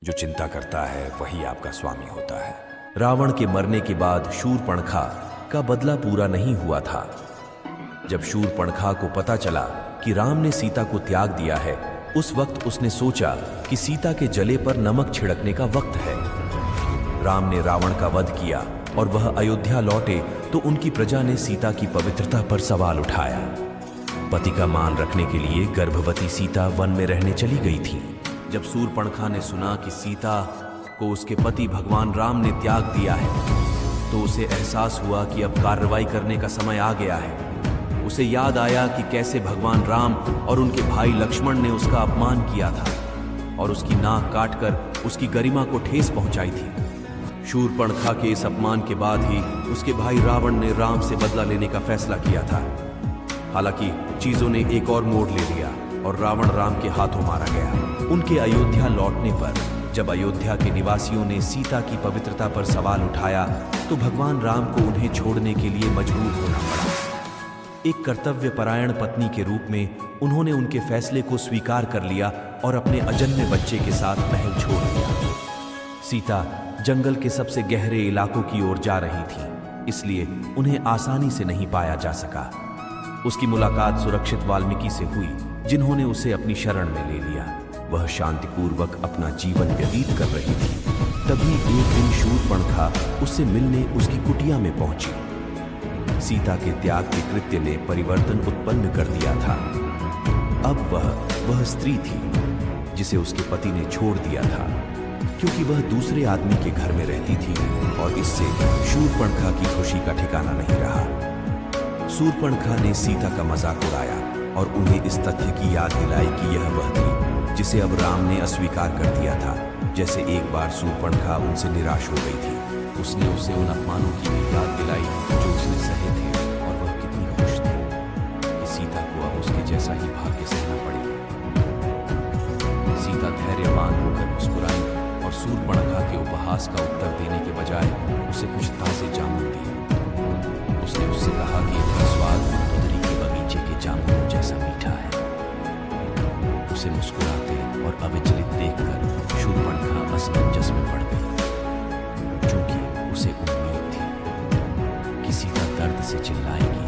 जो चिंता करता है वही आपका स्वामी होता है। रावण के मरने के बाद शूर्पणखा का बदला पूरा नहीं हुआ था। जब शूर्पणखा को पता चला कि राम ने सीता को त्याग दिया है, उस वक्त उसने सोचा कि सीता के जले पर नमक छिड़कने का वक्त है। राम ने रावण का वध किया और वह अयोध्या लौटे तो उनकी प्रजा ने सीता की पवित्रता पर सवाल उठाया। पति का मान रखने के लिए गर्भवती सीता वन में रहने चली गई थी। जब शूर्पणखा ने सुना कि सीता को उसके पति भगवान राम ने त्याग दिया है, तो उसे एहसास हुआ कि अब कार्रवाई करने का समय आ गया है। उसे याद आया कि कैसे भगवान राम और उनके भाई लक्ष्मण ने उसका अपमान किया था और उसकी नाक काटकर उसकी गरिमा को ठेस पहुंचाई थी। शूर्पणखा के इस अपमान के बाद ही उसके भाई रावण ने राम से बदला लेने का फैसला किया था। हालांकि चीजों ने एक और मोड़ ले लिया और रावण राम के हाथों मारा गया। उनके अयोध्या लौटने पर जब अयोध्या के निवासियों ने सीता की पवित्रता पर सवाल उठाया, तो भगवान राम को उन्हें छोड़ने के लिए मजबूर होना पड़ा। एक कर्तव्यपरायण पत्नी के रूप में उन्होंने उनके फैसले को स्वीकार कर लिया और अपने अजन्मे बच्चे के साथ महल छोड़ दिया। सीता जंगल के सबसे गहरे इलाकों की ओर जा रही थी, इसलिए उन्हें आसानी से नहीं पाया जा सका। उसकी मुलाकात सुरक्षित वाल्मीकि से हुई, जिन्होंने उसे अपनी शरण में ले लिया। वह शांतिपूर्वक अपना जीवन व्यतीत कर रही थी। तभी एक दिन शूर्पणखा उससे मिलने उसकी कुटिया में पहुंची। सीता के त्याग के कृत्य ने परिवर्तन उत्पन्न कर दिया था। अब वह स्त्री थी जिसे उसके पति ने छोड़ दिया था, क्योंकि वह दूसरे आदमी के घर में रहती थी और इससे शूर्पणखा की खुशी का ठिकाना नहीं रहा। शूर्पणखा ने सीता का मजाक उड़ाया और उन्हें इस तथ्य की याद दिलाई कि यह वह थी जिसे अब राम ने अस्वीकार कर दिया था। जैसे एक बार शूर्पणखा उनसे निराश हो गई थी, उसने उसे उन अपमानों की भी याद दिलाई जो उसने सहे थे और वह कितनी खुश थी कि सीता को अब उसके जैसा ही भाग्य सहना पड़ेगा। सीता धैर्यवान होकर मुस्कुराई और शूर्पणखा के उपहास का उत्तर देने के बजाय उसे कुछ ताजे जामुन दिए। उसने उससे कहा कि इसका स्वाद मंदोदरी के बगीचे के जामुनों जैसा मीठा है। उसे मुस्कुराते और अविचलित देखकर शूर्पणखा असमंजस में पड़ गई, क्योंकि उसे उम्मीद थी कि सीता दर्द से चिल्लाएगी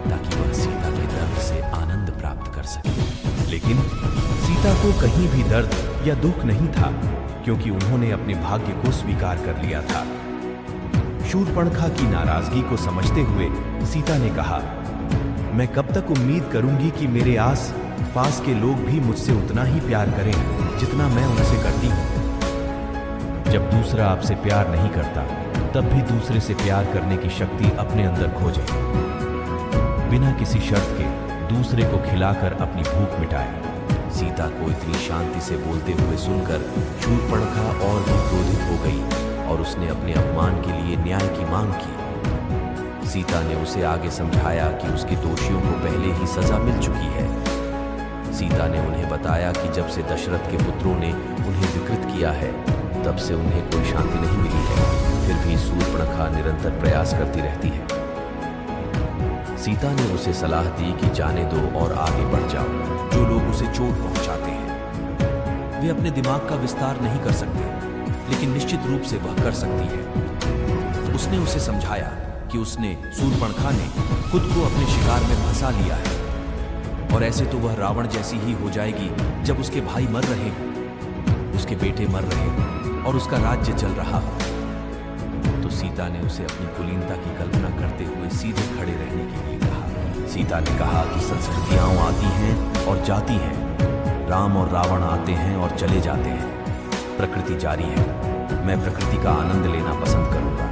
ताकि वह सीता के दर्द से आनंद प्राप्त कर सके। लेकिन सीता को कहीं भी दर्द या दुख नहीं था, क्योंकि उन्होंने अपने भाग्य को स्वीकार कर लिया था। शूर्पणखा की नाराजगी को समझते हुए सीता ने कहा, मैं कब तक उम्मीद करूंगी कि मेरे आस पास के लोग भी मुझसे उतना ही प्यार करें जितना मैं उनसे करती हूं। जब दूसरा आपसे प्यार नहीं करता, तब भी दूसरे से प्यार करने की शक्ति अपने अंदर खोजें। बिना किसी शर्त के दूसरे को खिलाकर अपनी भूख मिटाएं। सीता को इतनी शांति से बोलते हुए सुनकर शूर्पणखा और भी क्रोधित हो गई और उसने अपने अपमान के लिए न्याय की मांग की। सीता ने उसे आगे समझाया कि उसके दोषियों को पहले ही सजा मिल चुकी है। सीता ने उन्हें बताया कि जब से दशरथ के पुत्रों ने उन्हें विकृत किया है, तब से उन्हें कोई शांति नहीं मिली है। फिर भी शूर्पणखा निरंतर प्रयास करती रहती है। सीता ने उसे सलाह दी कि जाने दो और आगे बढ़ जाओ। जो लोग उसे चोट पहुंचाते हैं वे अपने दिमाग का विस्तार नहीं कर सकते, लेकिन निश्चित रूप से वह कर सकती है। उसने उसे समझाया कि उसने शूर्पणखा ने खुद को अपने शिकार में फंसा लिया है और ऐसे तो वह रावण जैसी ही हो जाएगी जब उसके भाई मर रहे हों, उसके बेटे मर रहे हों और उसका राज्य चल रहा हो। तो सीता ने उसे अपनी कुलीनता की कल्पना करते हुए सीधे खड़े रहने के लिए कहा। सीता ने कहा कि संस्कृतियां आती हैं और जाती हैं, राम और रावण आते हैं और चले जाते हैं, प्रकृति जारी है। मैं प्रकृति का आनंद लेना पसंद करूंगा।